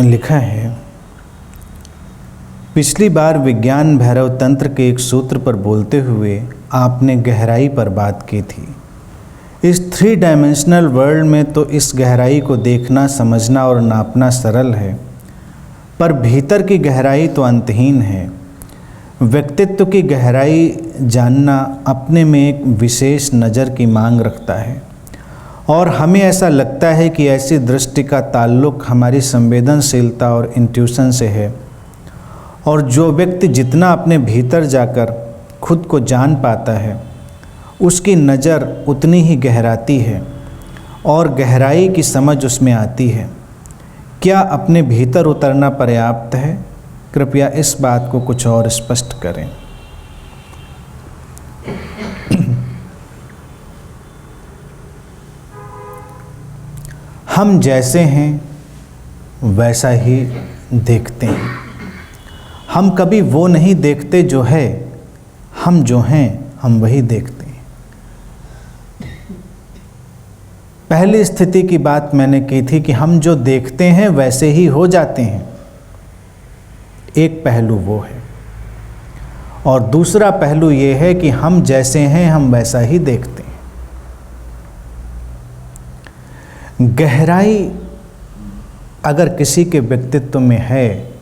लिखा है, पिछली बार विज्ञान भैरव तंत्र के एक सूत्र पर बोलते हुए आपने गहराई पर बात की थी। इस 3 डायमेंशनल वर्ल्ड में तो इस गहराई को देखना, समझना और नापना सरल है, पर भीतर की गहराई तो अंतहीन है। व्यक्तित्व की गहराई जानना अपने में एक विशेष नज़र की मांग रखता है और हमें ऐसा लगता है कि ऐसी दृष्टि का ताल्लुक़ हमारी संवेदनशीलता और इंट्यूशन से है, और जो व्यक्ति जितना अपने भीतर जाकर खुद को जान पाता है उसकी नज़र उतनी ही गहराती है और गहराई की समझ उसमें आती है। क्या अपने भीतर उतरना पर्याप्त है? कृपया इस बात को कुछ और स्पष्ट करें। हम जैसे हैं वैसा ही देखते हैं। हम कभी वो नहीं देखते जो है, हम जो हैं हम वही देखते हैं। पहली स्थिति की बात मैंने की थी कि हम जो देखते हैं वैसे ही हो जाते हैं। एक पहलू वो है, और दूसरा पहलू ये है कि हम जैसे हैं हम वैसा ही देखते हैं। गहराई अगर किसी के व्यक्तित्व में है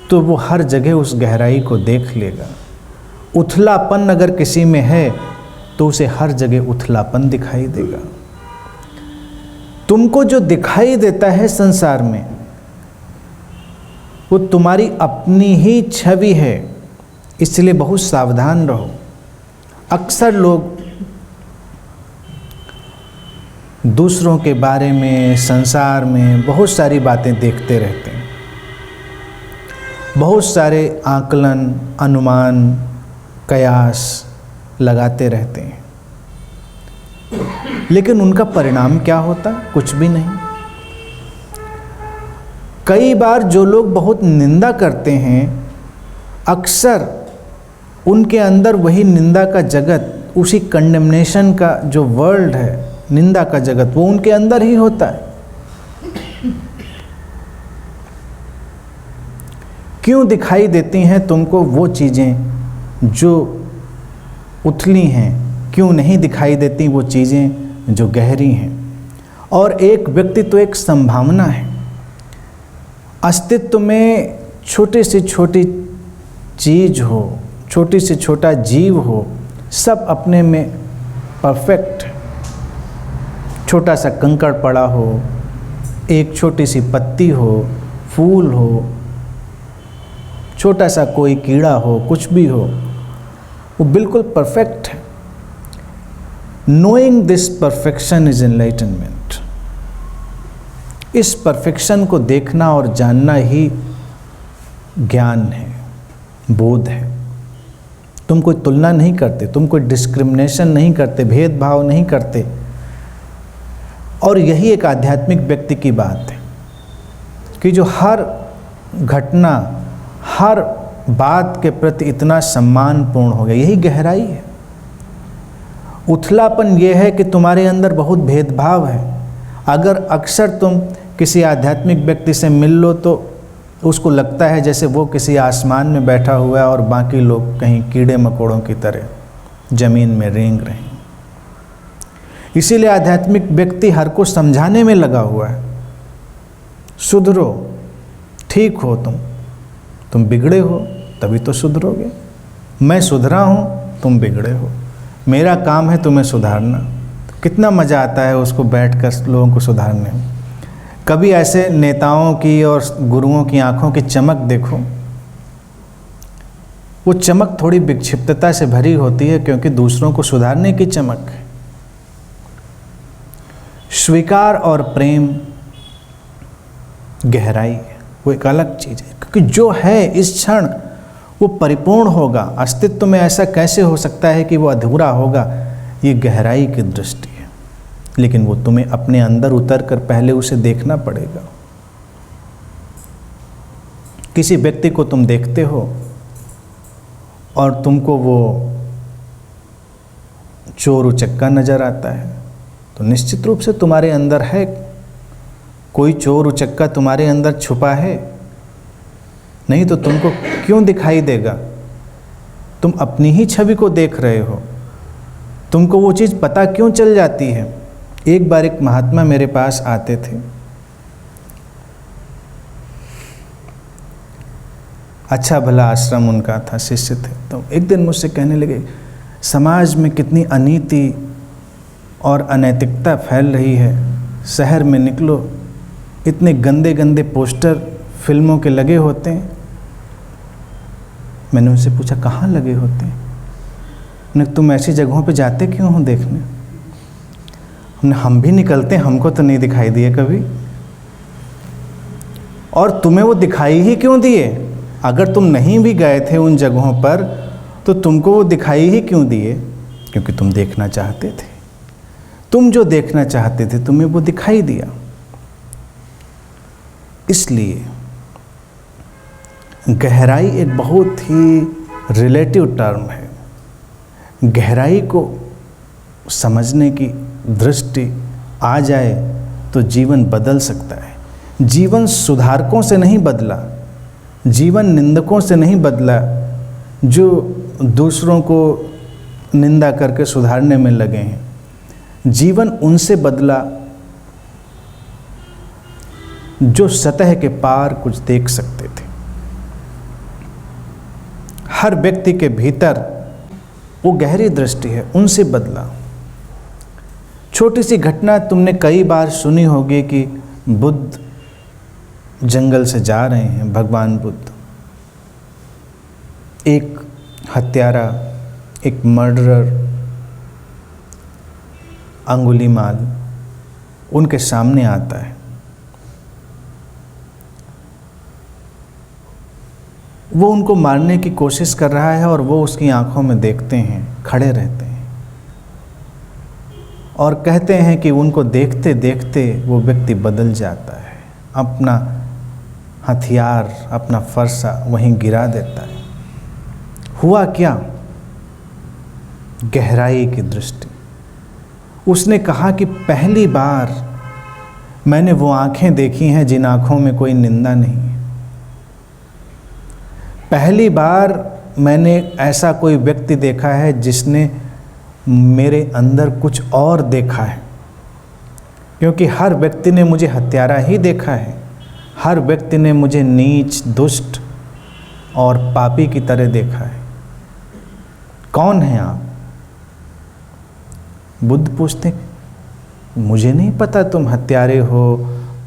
तो वो हर जगह उस गहराई को देख लेगा। उथलापन अगर किसी में है तो उसे हर जगह उथलापन दिखाई देगा। तुमको जो दिखाई देता है संसार में वो तुम्हारी अपनी ही छवि है, इसलिए बहुत सावधान रहो। अक्सर लोग दूसरों के बारे में, संसार में बहुत सारी बातें देखते रहते हैं, बहुत सारे आकलन, अनुमान, कयास लगाते रहते हैं, लेकिन उनका परिणाम क्या होता? कुछ भी नहीं। कई बार जो लोग बहुत निंदा करते हैं, अक्सर उनके अंदर वही निंदा का जगत, उसी कंडेमनेशन का जो वर्ल्ड है, निंदा का जगत, वो उनके अंदर ही होता है। क्यों दिखाई देती हैं तुमको वो चीज़ें जो उथली हैं? क्यों नहीं दिखाई देती वो चीज़ें जो गहरी हैं? और एक व्यक्तित्व एक संभावना है। अस्तित्व में छोटी से छोटी चीज़ हो, छोटी से छोटा जीव हो, सब अपने में परफेक्ट है। छोटा सा कंकड़ पड़ा हो, एक छोटी सी पत्ती हो, फूल हो, छोटा सा कोई कीड़ा हो, कुछ भी हो, वो बिल्कुल परफेक्ट है। Knowing this perfection is enlightenment. इस परफेक्शन को देखना और जानना ही ज्ञान है, बोध है। तुम कोई तुलना नहीं करते, तुम कोई डिस्क्रिमिनेशन नहीं करते, भेदभाव नहीं करते। और यही एक आध्यात्मिक व्यक्ति की बात है कि जो हर घटना, हर बात के प्रति इतना सम्मानपूर्ण हो गया। यही गहराई है। उथलापन यह है कि तुम्हारे अंदर बहुत भेदभाव है। अगर अक्सर तुम किसी आध्यात्मिक व्यक्ति से मिल लो तो उसको लगता है जैसे वो किसी आसमान में बैठा हुआ है और बाकी लोग कहीं कीड़े मकोड़ों की तरह ज़मीन में रेंग रहे हैं। इसीलिए आध्यात्मिक व्यक्ति हर को समझाने में लगा हुआ है, सुधरो, ठीक हो, तुम बिगड़े हो तभी तो सुधरोगे। मैं सुधरा हूँ, तुम बिगड़े हो, मेरा काम है तुम्हें सुधारना। कितना मज़ा आता है उसको बैठकर लोगों को सुधारने में। कभी ऐसे नेताओं की और गुरुओं की आंखों की चमक देखो, वो चमक थोड़ी विक्षिप्तता से भरी होती है क्योंकि दूसरों को सुधारने की चमक है। स्वीकार और प्रेम गहराई है, वो एक अलग चीज़ है, क्योंकि जो है इस क्षण वो परिपूर्ण होगा। अस्तित्व में ऐसा कैसे हो सकता है कि वो अधूरा होगा? ये गहराई की दृष्टि है, लेकिन वो तुम्हें अपने अंदर उतर कर पहले उसे देखना पड़ेगा। किसी व्यक्ति को तुम देखते हो और तुमको वो चोर उचक्का नज़र आता है तो निश्चित रूप से तुम्हारे अंदर है कोई चोर उचक्का तुम्हारे अंदर छुपा है? नहीं तो तुमको क्यों दिखाई देगा? तुम अपनी ही छवि को देख रहे हो, तुमको वो चीज़ पता क्यों चल जाती है? एक बार एक महात्मा मेरे पास आते थे। अच्छा भला आश्रम उनका था, शिष्य थे। तो एक दिन मुझसे कहने लगे, समाज में कितनी अनीति और अनैतिकता फैल रही है, शहर में निकलो इतने गंदे गंदे पोस्टर फिल्मों के लगे होते हैं। मैंने उनसे पूछा कहाँ लगे होते हैं? उन्हें तुम ऐसी जगहों पे जाते क्यों हो देखने? हम भी निकलते हैं, हमको तो नहीं दिखाई दिए कभी। और तुम्हें वो दिखाई ही क्यों दिए? अगर तुम नहीं भी गए थे उन जगहों पर तो तुमको वो दिखाई ही क्यों दिए? क्योंकि तुम देखना चाहते थे। तुम जो देखना चाहते थे तुम्हें वो दिखाई दिया। इसलिए गहराई एक बहुत ही रिलेटिव टर्म है। गहराई को समझने की दृष्टि आ जाए तो जीवन बदल सकता है। जीवन सुधारकों से नहीं बदला, जीवन निंदकों से नहीं बदला जो दूसरों को निंदा करके सुधारने में लगे हैं। जीवन उनसे बदला जो सतह के पार कुछ देख सकते थे। हर व्यक्ति के भीतर वो गहरी दृष्टि है, उनसे बदला। छोटी सी घटना तुमने कई बार सुनी होगी कि बुद्ध जंगल से जा रहे हैं, भगवान बुद्ध, एक हत्यारा, एक मर्डरर अंगुलीमाल उनके सामने आता है। वो उनको मारने की कोशिश कर रहा है और वो उसकी आंखों में देखते हैं, खड़े रहते हैं और कहते हैं कि उनको देखते देखते वो व्यक्ति बदल जाता है, अपना हथियार, अपना फरसा वहीं गिरा देता है। हुआ क्या? गहराई की दृष्टि। उसने कहा कि पहली बार मैंने वो आंखें देखी हैं जिन आंखों में कोई निंदा नहीं है। पहली बार मैंने ऐसा कोई व्यक्ति देखा है जिसने मेरे अंदर कुछ और देखा है। क्योंकि हर व्यक्ति ने मुझे हत्यारा ही देखा है, हर व्यक्ति ने मुझे नीच, दुष्ट और पापी की तरह देखा है। कौन हैं आप? बुद्ध पूछते, मुझे नहीं पता तुम हत्यारे हो,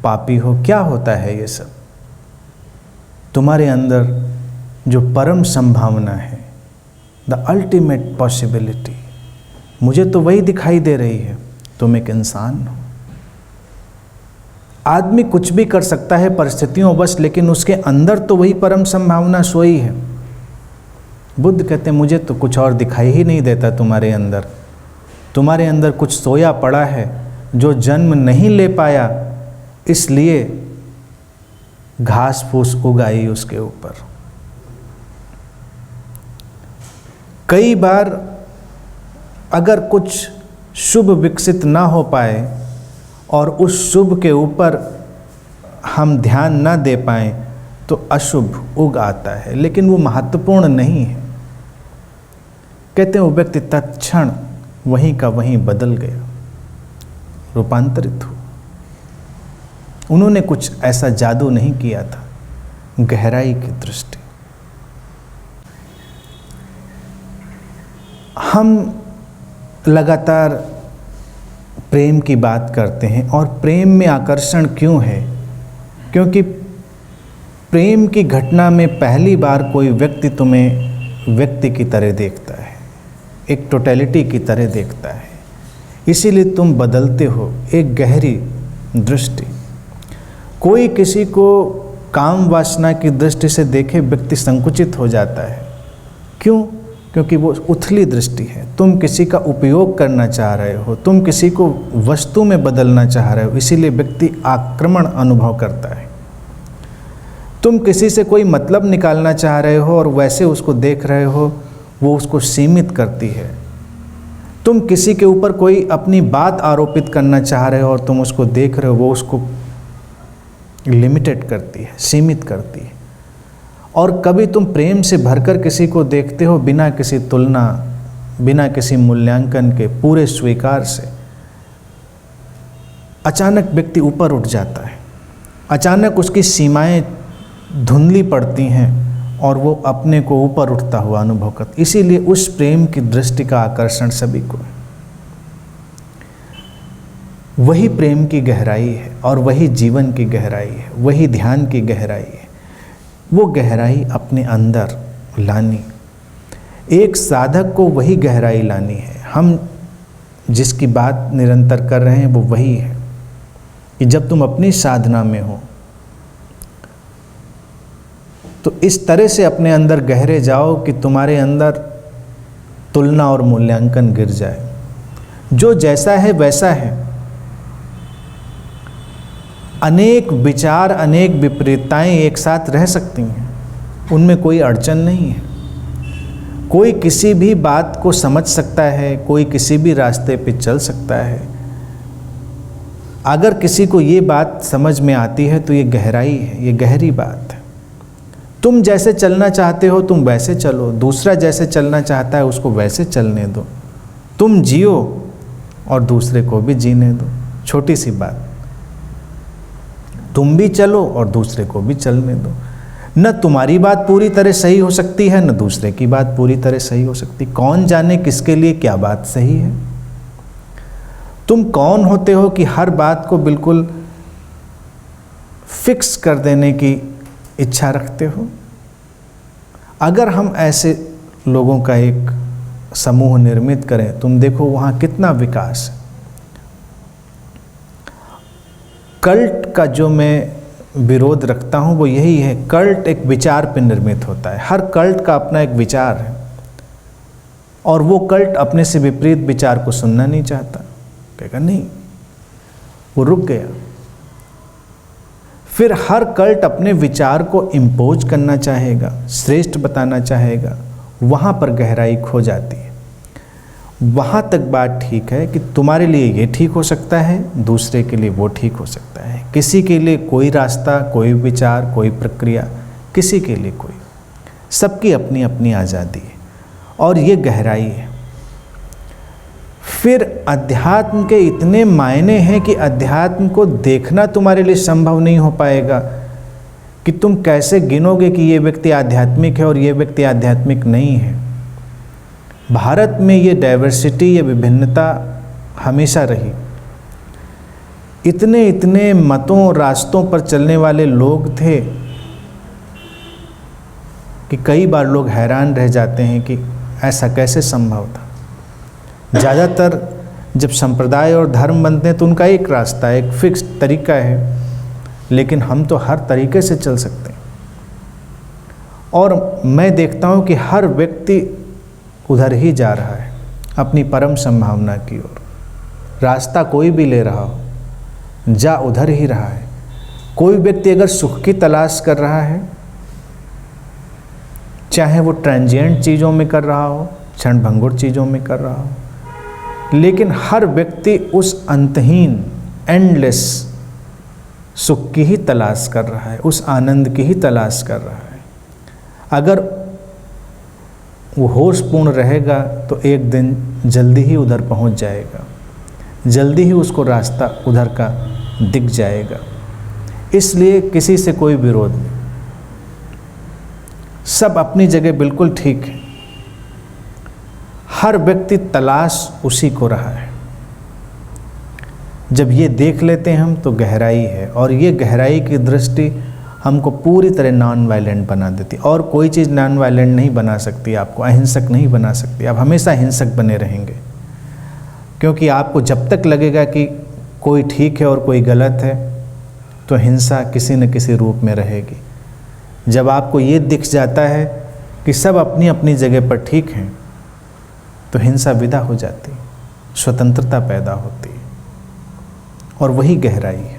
पापी हो, क्या होता है ये सब? तुम्हारे अंदर जो परम संभावना है, द अल्टीमेट पॉसिबिलिटी, मुझे तो वही दिखाई दे रही है। तुम एक इंसान हो। आदमी कुछ भी कर सकता है परिस्थितियों बस, लेकिन उसके अंदर तो वही परम संभावना सोई है। बुद्ध कहते हैं मुझे तो कुछ और दिखाई ही नहीं देता तुम्हारे अंदर। तुम्हारे अंदर कुछ सोया पड़ा है जो जन्म नहीं ले पाया, इसलिए घास फूस उगाई उसके ऊपर। कई बार अगर कुछ शुभ विकसित ना हो पाए और उस शुभ के ऊपर हम ध्यान ना दे पाएं तो अशुभ उग आता है, लेकिन वो महत्वपूर्ण नहीं है। कहते हैं वो व्यक्ति तत्क्षण वहीं का वहीं बदल गया, रूपांतरित हो। उन्होंने कुछ ऐसा जादू नहीं किया था। गहराई की दृष्टि। हम लगातार प्रेम की बात करते हैं, और प्रेम में आकर्षण क्यों है? क्योंकि प्रेम की घटना में पहली बार कोई व्यक्ति तुम्हें व्यक्ति की तरह देखता है, एक टोटलिटी की तरह देखता है, इसीलिए तुम बदलते हो। एक गहरी दृष्टि। कोई किसी को काम वासना की दृष्टि से देखे व्यक्ति संकुचित हो जाता है। क्यों? क्योंकि वो उथली दृष्टि है। तुम किसी का उपयोग करना चाह रहे हो, तुम किसी को वस्तु में बदलना चाह रहे हो, इसीलिए व्यक्ति आक्रमण अनुभव करता है। तुम किसी से कोई मतलब निकालना चाह रहे हो और वैसे उसको देख रहे हो, वो उसको सीमित करती है। तुम किसी के ऊपर कोई अपनी बात आरोपित करना चाह रहे हो और तुम उसको देख रहे हो, वो उसको लिमिटेड करती है, सीमित करती है। और कभी तुम प्रेम से भरकर किसी को देखते हो बिना किसी तुलना, बिना किसी मूल्यांकन के, पूरे स्वीकार से, अचानक व्यक्ति ऊपर उठ जाता है, अचानक उसकी सीमाएं धुंधली पड़ती हैं और वो अपने को ऊपर उठता हुआ अनुभव करता। इसीलिए उस प्रेम की दृष्टि का आकर्षण सभी को है। वही प्रेम की गहराई है और वही जीवन की गहराई है, वही ध्यान की गहराई है। वो गहराई अपने अंदर लानी, एक साधक को वही गहराई लानी है। हम जिसकी बात निरंतर कर रहे हैं वो वही है कि जब तुम अपनी साधना में हो तो इस तरह से अपने अंदर गहरे जाओ कि तुम्हारे अंदर तुलना और मूल्यांकन गिर जाए। जो जैसा है वैसा है। अनेक विचार, अनेक विपरीतताएं एक साथ रह सकती हैं, उनमें कोई अड़चन नहीं है। कोई किसी भी बात को समझ सकता है, कोई किसी भी रास्ते पे चल सकता है। अगर किसी को ये बात समझ में आती है तो ये गहराई है, ये गहरी बात है। तुम जैसे चलना चाहते हो तुम वैसे चलो, दूसरा जैसे चलना चाहता है उसको वैसे चलने दो। तुम जियो और दूसरे को भी जीने दो। छोटी सी बात, तुम भी चलो और दूसरे को भी चलने दो। न तुम्हारी बात पूरी तरह सही हो सकती है, न दूसरे की बात पूरी तरह सही हो सकती। कौन जाने किसके लिए क्या बात सही है। तुम कौन होते हो कि हर बात को बिल्कुल फिक्स कर देने की इच्छा रखते हो। अगर हम ऐसे लोगों का एक समूह निर्मित करें, तुम देखो वहाँ कितना विकास है। कल्ट का जो मैं विरोध रखता हूँ वो यही है, कल्ट एक विचार पर निर्मित होता है। हर कल्ट का अपना एक विचार है और वो कल्ट अपने से विपरीत विचार को सुनना नहीं चाहता, कहेगा नहीं, वो रुक गया। फिर हर कल्ट अपने विचार को इम्पोज करना चाहेगा, श्रेष्ठ बताना चाहेगा। वहाँ पर गहराई खो जाती है। वहाँ तक बात ठीक है कि तुम्हारे लिए ये ठीक हो सकता है, दूसरे के लिए वो ठीक हो सकता है। किसी के लिए कोई रास्ता, कोई विचार, कोई प्रक्रिया, किसी के लिए कोई, सबकी अपनी अपनी आज़ादी है और ये गहराई है। फिर अध्यात्म के इतने मायने हैं कि अध्यात्म को देखना तुम्हारे लिए संभव नहीं हो पाएगा कि तुम कैसे गिनोगे कि ये व्यक्ति आध्यात्मिक है और ये व्यक्ति आध्यात्मिक नहीं है। भारत में ये डाइवर्सिटी, ये विभिन्नता हमेशा रही। इतने इतने मतों, रास्तों पर चलने वाले लोग थे कि कई बार लोग हैरान रह जाते हैं कि ऐसा कैसे संभव था। ज़्यादातर जब संप्रदाय और धर्म बनते हैं तो उनका एक रास्ता है, एक फिक्स तरीका है, लेकिन हम तो हर तरीके से चल सकते हैं। और मैं देखता हूँ कि हर व्यक्ति उधर ही जा रहा है, अपनी परम संभावना की ओर। रास्ता कोई भी ले रहा हो, जा उधर ही रहा है। कोई व्यक्ति अगर सुख की तलाश कर रहा है, चाहे वो ट्रांजिएंट चीज़ों में कर रहा हो, क्षणभंगुर चीज़ों में कर रहा हो, लेकिन हर व्यक्ति उस अंतहीन, एंडलेस सुख की ही तलाश कर रहा है, उस आनंद की ही तलाश कर रहा है। अगर वो होशपूर्ण रहेगा तो एक दिन जल्दी ही उधर पहुंच जाएगा, जल्दी ही उसको रास्ता उधर का दिख जाएगा। इसलिए किसी से कोई विरोध नहीं, सब अपनी जगह बिल्कुल ठीक है। हर व्यक्ति तलाश उसी को रहा है। जब ये देख लेते हैं हम तो गहराई है, और ये गहराई की दृष्टि हमको पूरी तरह नॉन वायलेंट बना देती। और कोई चीज़ नॉन वायलेंट नहीं बना सकती, आपको अहिंसक नहीं बना सकती। आप हमेशा हिंसक बने रहेंगे, क्योंकि आपको जब तक लगेगा कि कोई ठीक है और कोई गलत है तो हिंसा किसी न किसी रूप में रहेगी। जब आपको ये दिख जाता है कि सब अपनी अपनी जगह पर ठीक हैं तो हिंसा विदा हो जाती, स्वतंत्रता पैदा होती है, और वही गहराई है।